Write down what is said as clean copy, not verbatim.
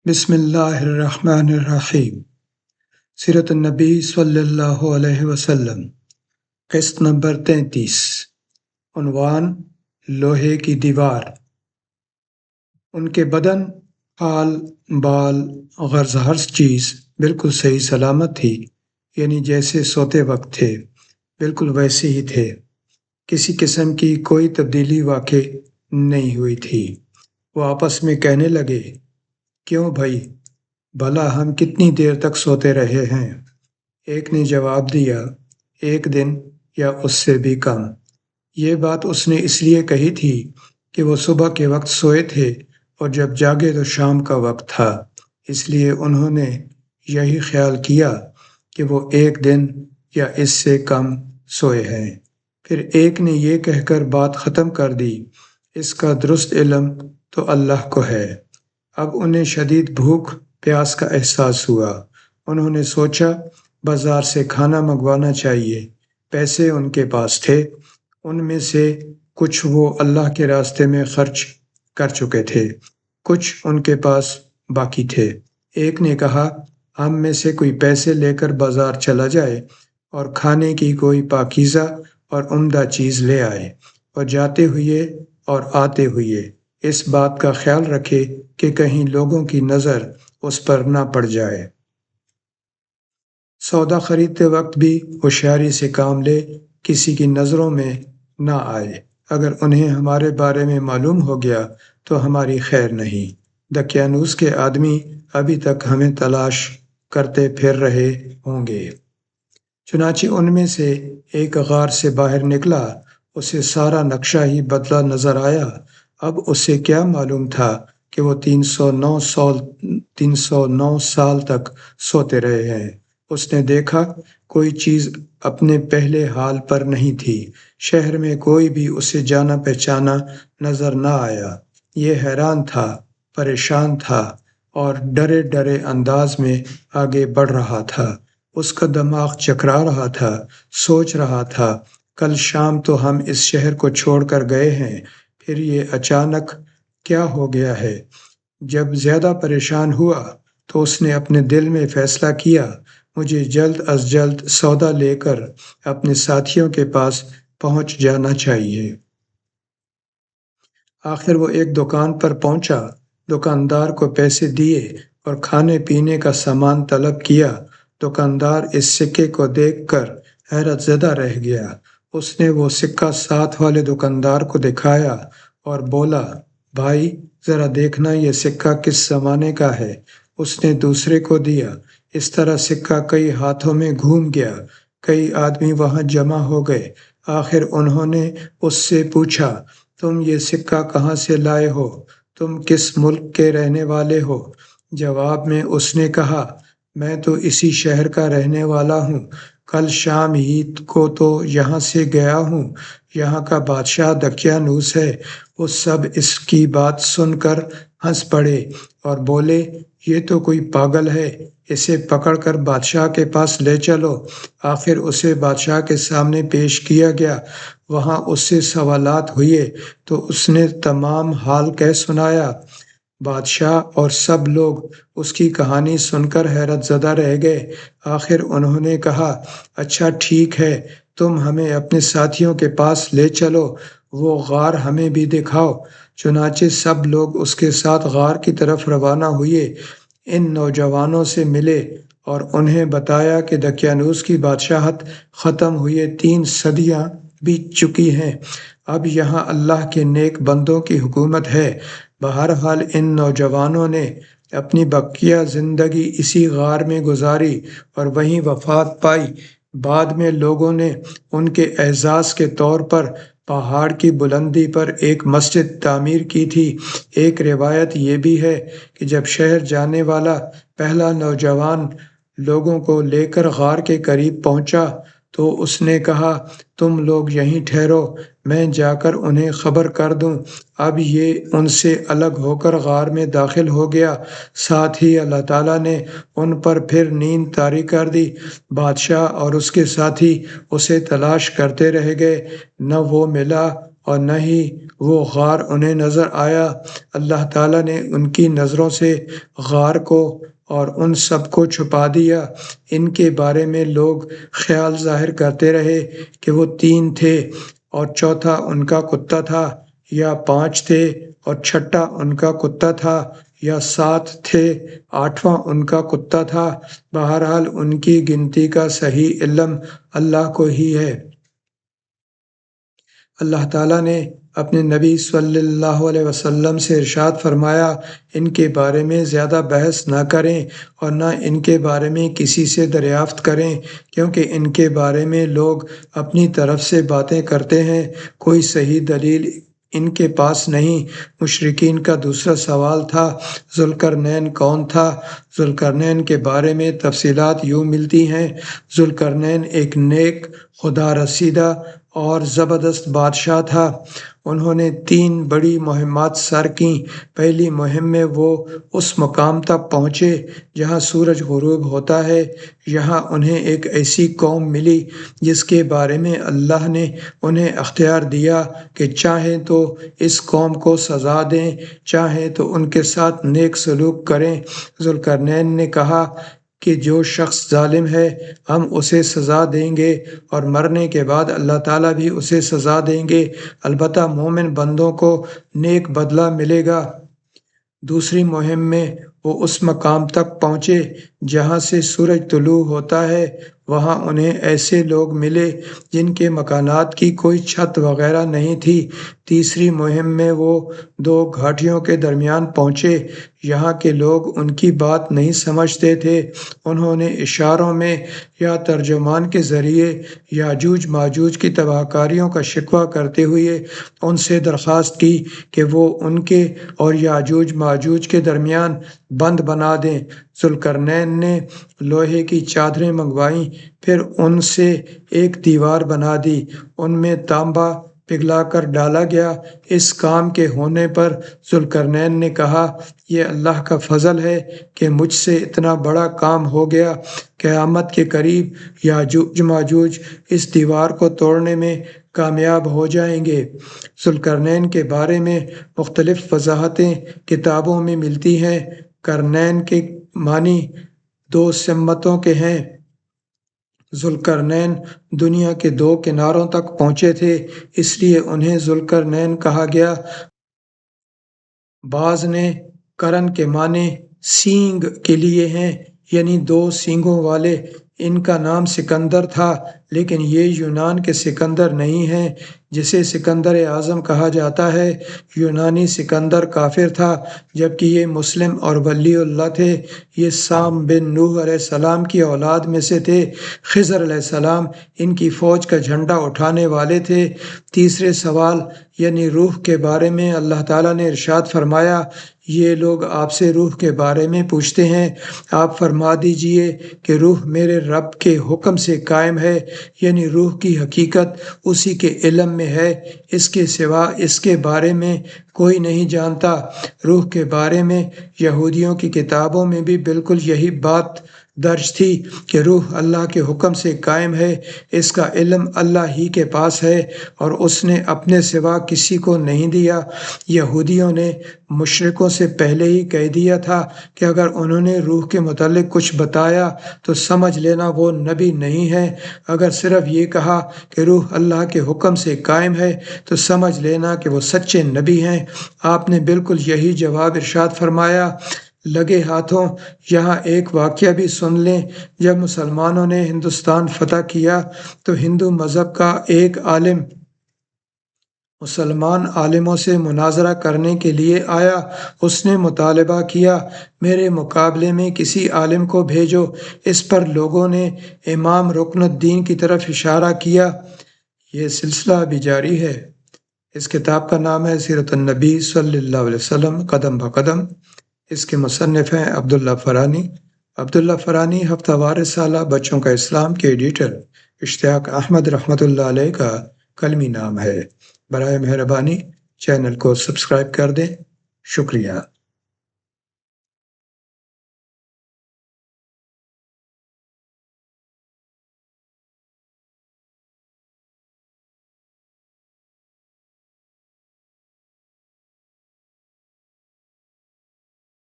بسم اللہ الرحمن الرحیم۔ سیرت النبی صلی اللہ علیہ وسلم، قسط نمبر 33۔ عنوان: لوہے کی دیوار۔ ان کے بدن، حال، بال، غرض ہر چیز بالکل صحیح سلامت تھی، یعنی جیسے سوتے وقت تھے بالکل ویسے ہی تھے۔ کسی قسم کی کوئی تبدیلی واقع نہیں ہوئی تھی۔ وہ آپس میں کہنے لگے، کیوں بھائی، بھلا ہم کتنی دیر تک سوتے رہے ہیں؟ ایک نے جواب دیا، ایک دن یا اس سے بھی کم۔ یہ بات اس نے اس لیے کہی تھی کہ وہ صبح کے وقت سوئے تھے اور جب جاگے تو شام کا وقت تھا، اس لیے انہوں نے یہی خیال کیا کہ وہ ایک دن یا اس سے کم سوئے ہیں۔ پھر ایک نے یہ کہہ کر بات ختم کر دی، اس کا درست علم تو اللہ کو ہے۔ اب انہیں شدید بھوک پیاس کا احساس ہوا۔ انہوں نے سوچا بازار سے کھانا منگوانا چاہیے۔ پیسے ان کے پاس تھے، ان میں سے کچھ وہ اللہ کے راستے میں خرچ کر چکے تھے، کچھ ان کے پاس باقی تھے۔ ایک نے کہا، ہم میں سے کوئی پیسے لے کر بازار چلا جائے اور کھانے کی کوئی پاکیزہ اور عمدہ چیز لے آئے، اور جاتے ہوئے اور آتے ہوئے اس بات کا خیال رکھے کہ کہیں لوگوں کی نظر اس پر نہ پڑ جائے۔ سودا خریدتے وقت بھی ہوشیاری سے کام لے، کسی کی نظروں میں نہ آئے۔ اگر انہیں ہمارے بارے میں معلوم ہو گیا تو ہماری خیر نہیں۔ دقیانوس کے آدمی ابھی تک ہمیں تلاش کرتے پھر رہے ہوں گے۔ چنانچہ ان میں سے ایک غار سے باہر نکلا، اسے سارا نقشہ ہی بدلا نظر آیا۔ اب اسے کیا معلوم تھا کہ وہ 309 سال تک سوتے رہے ہیں۔ اس نے دیکھا کوئی چیز اپنے پہلے حال پر نہیں تھی۔ شہر میں کوئی بھی اسے جانا پہچانا نظر نہ آیا۔ یہ حیران تھا، پریشان تھا اور ڈرے ڈرے انداز میں آگے بڑھ رہا تھا۔ اس کا دماغ چکرا رہا تھا، سوچ رہا تھا، کل شام تو ہم اس شہر کو چھوڑ کر گئے ہیں، پھر یہ اچانک کیا ہو گیا ہے؟ جب زیادہ پریشان ہوا تو اس نے اپنے دل میں فیصلہ کیا، مجھے جلد از جلد سودا لے کر اپنے ساتھیوں کے پاس پہنچ جانا چاہیے۔ آخر وہ ایک دکان پر پہنچا، دکاندار کو پیسے دیے اور کھانے پینے کا سامان طلب کیا۔ دکاندار اس سکے کو دیکھ کر حیرت زدہ رہ گیا۔ اس نے وہ سکہ ساتھ والے دکاندار کو دکھایا اور بولا، بھائی ذرا دیکھنا یہ سکہ کس زمانے کا ہے۔ اس نے دوسرے کو دیا۔ اس طرح سکہ کئی ہاتھوں میں گھوم گیا، کئی آدمی وہاں جمع ہو گئے۔ آخر انہوں نے اس سے پوچھا، تم یہ سکہ کہاں سے لائے ہو؟ تم کس ملک کے رہنے والے ہو؟ جواب میں اس نے کہا، میں تو اسی شہر کا رہنے والا ہوں، کل شام ہی کو تو یہاں سے گیا ہوں۔ یہاں کا بادشاہ دقیانوس ہے۔ وہ سب اس کی بات سن کر ہنس پڑے اور بولے، یہ تو کوئی پاگل ہے، اسے پکڑ کر بادشاہ کے پاس لے چلو۔ آخر اسے بادشاہ کے سامنے پیش کیا گیا۔ وہاں اس سے سوالات ہوئے تو اس نے تمام حال کہہ سنایا۔ بادشاہ اور سب لوگ اس کی کہانی سن کر حیرت زدہ رہ گئے۔ آخر انہوں نے کہا، اچھا ٹھیک ہے، تم ہمیں اپنے ساتھیوں کے پاس لے چلو، وہ غار ہمیں بھی دکھاؤ۔ چنانچہ سب لوگ اس کے ساتھ غار کی طرف روانہ ہوئے۔ ان نوجوانوں سے ملے اور انہیں بتایا کہ دقیانوس کی بادشاہت ختم ہوئے 3 صدیاں بیت چکی ہیں، اب یہاں اللہ کے نیک بندوں کی حکومت ہے۔ بہرحال ان نوجوانوں نے اپنی بقیہ زندگی اسی غار میں گزاری اور وہیں وفات پائی۔ بعد میں لوگوں نے ان کے اعزاز کے طور پر پہاڑ کی بلندی پر ایک مسجد تعمیر کی تھی۔ ایک روایت یہ بھی ہے کہ جب شہر جانے والا پہلا نوجوان لوگوں کو لے کر غار کے قریب پہنچا تو اس نے کہا، تم لوگ یہیں ٹھہرو، میں جا کر انہیں خبر کر دوں۔ اب یہ ان سے الگ ہو کر غار میں داخل ہو گیا۔ ساتھ ہی اللہ تعالیٰ نے ان پر پھر نیند طاری کر دی۔ بادشاہ اور اس کے ساتھی اسے تلاش کرتے رہ گئے، نہ وہ ملا اور نہ ہی وہ غار انہیں نظر آیا۔ اللہ تعالیٰ نے ان کی نظروں سے غار کو اور ان سب کو چھپا دیا۔ ان کے بارے میں لوگ خیال ظاہر کرتے رہے کہ وہ 3 تھے اور چوتھا ان کا کتا تھا، یا 5 تھے اور چھٹا ان کا کتا تھا، یا 7 تھے 8واں ان کا کتا تھا۔ بہرحال ان کی گنتی کا صحیح علم اللہ کو ہی ہے۔ اللہ تعالیٰ نے اپنے نبی صلی اللہ علیہ وسلم سے ارشاد فرمایا، ان کے بارے میں زیادہ بحث نہ کریں اور نہ ان کے بارے میں کسی سے دریافت کریں، کیونکہ ان کے بارے میں لوگ اپنی طرف سے باتیں کرتے ہیں، کوئی صحیح دلیل ان کے پاس نہیں۔ مشرکین کا دوسرا سوال تھا، ذوالقرنین کون تھا؟ ذوالقرنین کے بارے میں تفصیلات یوں ملتی ہیں، ذوالقرنین ایک نیک، خدا رسیدہ اور زبردست بادشاہ تھا۔ انہوں نے 3 بڑی مہمات سر کیں۔ پہلی مہم میں وہ اس مقام تک پہنچے جہاں سورج غروب ہوتا ہے۔ یہاں انہیں ایک ایسی قوم ملی جس کے بارے میں اللہ نے انہیں اختیار دیا کہ چاہیں تو اس قوم کو سزا دیں، چاہیں تو ان کے ساتھ نیک سلوک کریں۔ ذوالقرنین نے کہا کہ جو شخص ظالم ہے ہم اسے سزا دیں گے، اور مرنے کے بعد اللہ تعالیٰ بھی اسے سزا دیں گے، البتہ مومن بندوں کو نیک بدلہ ملے گا۔ دوسری مہم میں وہ اس مقام تک پہنچے جہاں سے سورج طلوع ہوتا ہے۔ وہاں انہیں ایسے لوگ ملے جن کے مکانات کی کوئی چھت وغیرہ نہیں تھی۔ تیسری مہم میں وہ 2 گھاٹیوں کے درمیان پہنچے۔ یہاں کے لوگ ان کی بات نہیں سمجھتے تھے۔ انہوں نے اشاروں میں یا ترجمان کے ذریعے یاجوج ماجوج کی تباہ کاریوں کا شکوہ کرتے ہوئے ان سے درخواست کی کہ وہ ان کے اور یاجوج ماجوج کے درمیان بند بنا دیں۔ ذوالقرنین نے لوہے کی چادریں منگوائیں، پھر ان سے ایک دیوار بنا دی، ان میں تانبا پگھلا کر ڈالا گیا۔ اس کام کے ہونے پر ذوالقرنین نے کہا، یہ اللہ کا فضل ہے کہ مجھ سے اتنا بڑا کام ہو گیا۔ قیامت کے قریب یاجوج ماجوج اس دیوار کو توڑنے میں کامیاب ہو جائیں گے۔ ذوالقرنین کے بارے میں مختلف وضاحتیں کتابوں میں ملتی ہیں۔ قرنین کے معنی 2 سمتوں کے ہیں۔ ذوالقرنین دنیا کے 2 کناروں تک پہنچے تھے، اس لیے انہیں ذوالقرنین کہا گیا۔ بعض نے قرن کے معنی سینگ کے لیے ہیں، یعنی 2 سینگوں والے۔ ان کا نام سکندر تھا، لیکن یہ یونان کے سکندر نہیں ہیں جسے سکندر اعظم کہا جاتا ہے۔ یونانی سکندر کافر تھا، جبکہ یہ مسلم اور ولی اللہ تھے۔ یہ سام بن نوح علیہ السلام کی اولاد میں سے تھے۔ خضر علیہ السلام ان کی فوج کا جھنڈا اٹھانے والے تھے۔ تیسرے سوال یعنی روح کے بارے میں اللہ تعالیٰ نے ارشاد فرمایا، یہ لوگ آپ سے روح کے بارے میں پوچھتے ہیں، آپ فرما دیجئے کہ روح میرے رب کے حکم سے قائم ہے، یعنی روح کی حقیقت اسی کے علم میں ہے، اس کے سوا اس کے بارے میں کوئی نہیں جانتا۔ روح کے بارے میں یہودیوں کی کتابوں میں بھی بالکل یہی بات درج تھی کہ روح اللہ کے حکم سے قائم ہے، اس کا علم اللہ ہی کے پاس ہے اور اس نے اپنے سوا کسی کو نہیں دیا۔ یہودیوں نے مشرکوں سے پہلے ہی کہہ دیا تھا کہ اگر انہوں نے روح کے متعلق کچھ بتایا تو سمجھ لینا وہ نبی نہیں ہے، اگر صرف یہ کہا کہ روح اللہ کے حکم سے قائم ہے تو سمجھ لینا کہ وہ سچے نبی ہیں۔ آپ نے بالکل یہی جواب ارشاد فرمایا۔ لگے ہاتھوں یہاں ایک واقعہ بھی سن لیں۔ جب مسلمانوں نے ہندوستان فتح کیا تو ہندو مذہب کا ایک عالم مسلمان عالموں سے مناظرہ کرنے کے لیے آیا۔ اس نے مطالبہ کیا، میرے مقابلے میں کسی عالم کو بھیجو۔ اس پر لوگوں نے امام رکن الدین کی طرف اشارہ کیا۔ یہ سلسلہ ابھی جاری ہے۔ اس کتاب کا نام ہے سیرت النبی صلی اللہ علیہ وسلم قدم بقدم۔ اس کے مصنف ہیں عبداللہ فرانی۔ عبداللہ فرانی ہفتہ وار سالہ بچوں کا اسلام کے ایڈیٹر اشتیاق احمد رحمۃ اللہ علیہ کا قلمی نام ہے۔ برائے مہربانی چینل کو سبسکرائب کر دیں۔ شکریہ۔